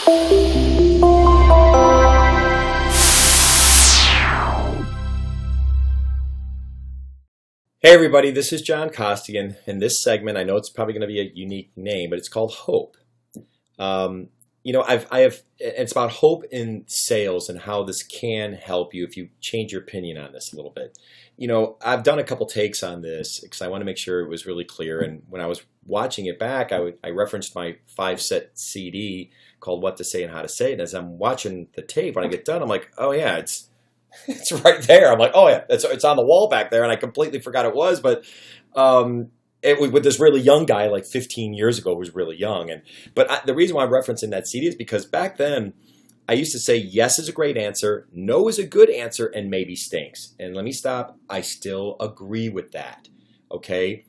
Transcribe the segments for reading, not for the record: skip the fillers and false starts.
Hey everybody, this is John Costigan. In this segment, I know it's probably going to be a unique name, but it's called Hope. It's about hope in sales and how this can help you if you change your opinion on this a little bit. I've done a couple takes on this because I want to make sure it was really clear. And when I was watching it back, I referenced my 5-set CD called What to Say and How to Say It. And as I'm watching the tape, when I get done, I'm like, oh yeah, it's right there. I'm like, oh yeah, it's on the wall back there, and I completely forgot it was. But it was with this really young guy, like 15 years ago, was really young. But the reason why I'm referencing that CD is because back then I used to say yes is a great answer, no is a good answer, and maybe stinks. And let me stop. I still agree with that. Okay,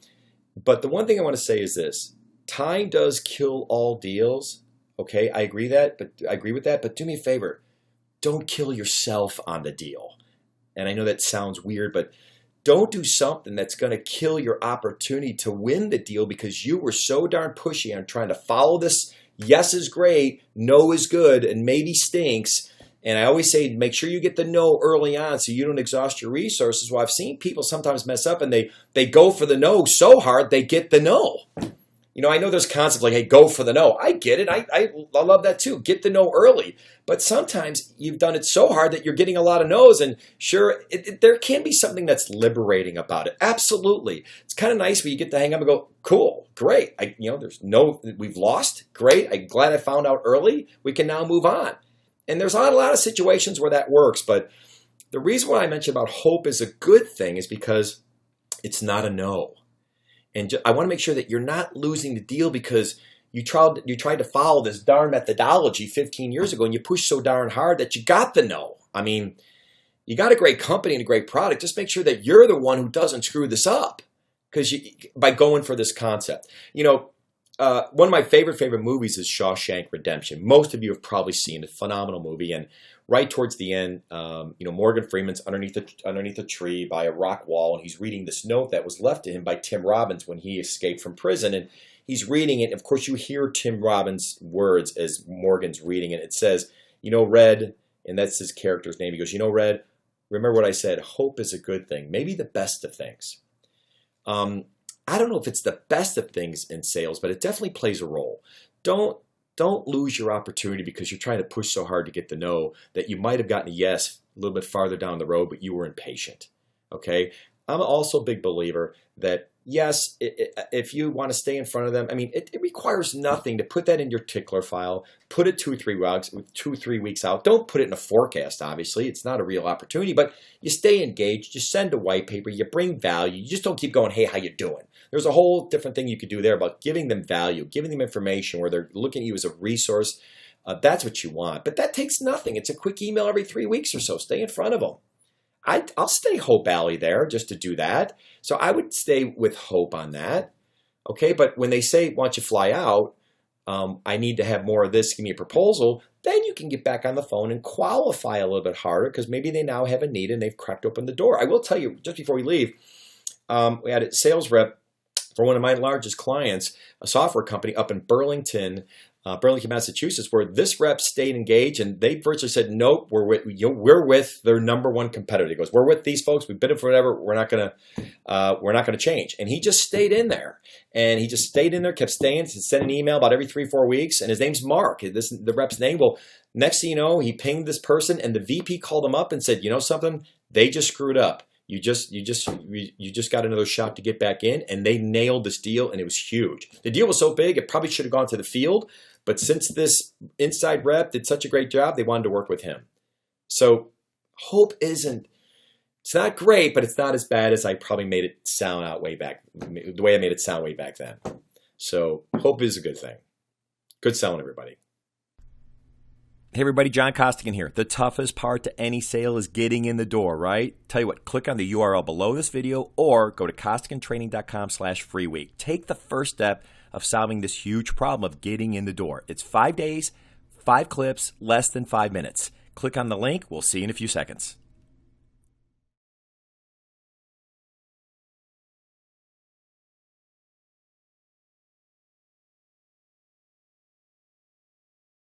but the one thing I want to say is this: time does kill all deals. Okay, I agree with that. But do me a favor. Don't kill yourself on the deal. And I know that sounds weird, but don't do something that's going to kill your opportunity to win the deal because you were so darn pushy on trying to follow this yes is great, no is good, and maybe stinks. And I always say make sure you get the no early on so you don't exhaust your resources. Well, I've seen people sometimes mess up and they go for the no so hard they get the no. I know there's concepts like, hey, go for the no. I get it. I love that too. Get the no early. But sometimes you've done it so hard that you're getting a lot of no's. And sure, there can be something that's liberating about it. Absolutely. It's kind of nice when you get to hang up and go, cool, great. We've lost. Great. I'm glad I found out early. We can now move on. And there's not a lot of situations where that works. But the reason why I mentioned about hope is a good thing is because it's not a no. And I want to make sure that you're not losing the deal because you tried to follow this darn methodology 15 years ago and you pushed so darn hard that you got the no. I mean, you got a great company and a great product. Just make sure that you're the one who doesn't screw this up by going for this concept. One of my favorite movies is Shawshank Redemption. Most of you have probably seen it. Phenomenal movie. And right towards the end, Morgan Freeman's underneath a tree by a rock wall, and he's reading this note that was left to him by Tim Robbins when he escaped from prison. And he's reading it. And of course, you hear Tim Robbins' words as Morgan's reading it. It says, Red, and that's his character's name. He goes, Red, remember what I said. Hope is a good thing, maybe the best of things. I don't know if it's the best of things in sales, but it definitely plays a role. Don't lose your opportunity because you're trying to push so hard to get the no that you might have gotten a yes a little bit farther down the road, but you were impatient. Okay? I'm also a big believer that, yes, if you want to stay in front of them, it requires nothing to put that in your tickler file, put it 2 or 3 weeks out. Don't put it in a forecast, obviously. It's not a real opportunity, but you stay engaged. You send a white paper. You bring value. You just don't keep going, hey, how you doing? There's a whole different thing you could do there about giving them value, giving them information where they're looking at you as a resource. That's what you want. But that takes nothing. It's a quick email every 3 weeks or so. Stay in front of them. I'll stay Hope Alley there just to do that. So I would stay with Hope on that. Okay, but when they say, why don't you fly out? I need to have more of this. Give me a proposal. Then you can get back on the phone and qualify a little bit harder because maybe they now have a need and they've cracked open the door. I will tell you, just before we leave, we had a sales rep for one of my largest clients, a software company up in Burlington, Massachusetts, where this rep stayed engaged and they virtually said, nope, we're with their number one competitor. He goes, we're with these folks. We've bid it for whatever. We're not gonna change. And he just stayed in there. And he just stayed in there, kept staying, sent an email about every 3-4 weeks. And his name's Mark. This is the rep's name. Well, next thing you know, he pinged this person and the VP called him up and said, you know something? They just screwed up. You just got another shot to get back in, and they nailed this deal, and it was huge. The deal was so big, it probably should have gone to the field, but since this inside rep did such a great job, they wanted to work with him. So hope it's not great, but it's not as bad as I probably made it sound out way back, the way I made it sound way back then. So hope is a good thing. Good selling, everybody. Hey everybody, John Costigan here. The toughest part to any sale is getting in the door, right? Tell you what, click on the URL below this video or go to costigantraining.com/free week. Take the first step of solving this huge problem of getting in the door. It's 5 days, 5 clips, less than 5 minutes. Click on the link. We'll see you in a few seconds.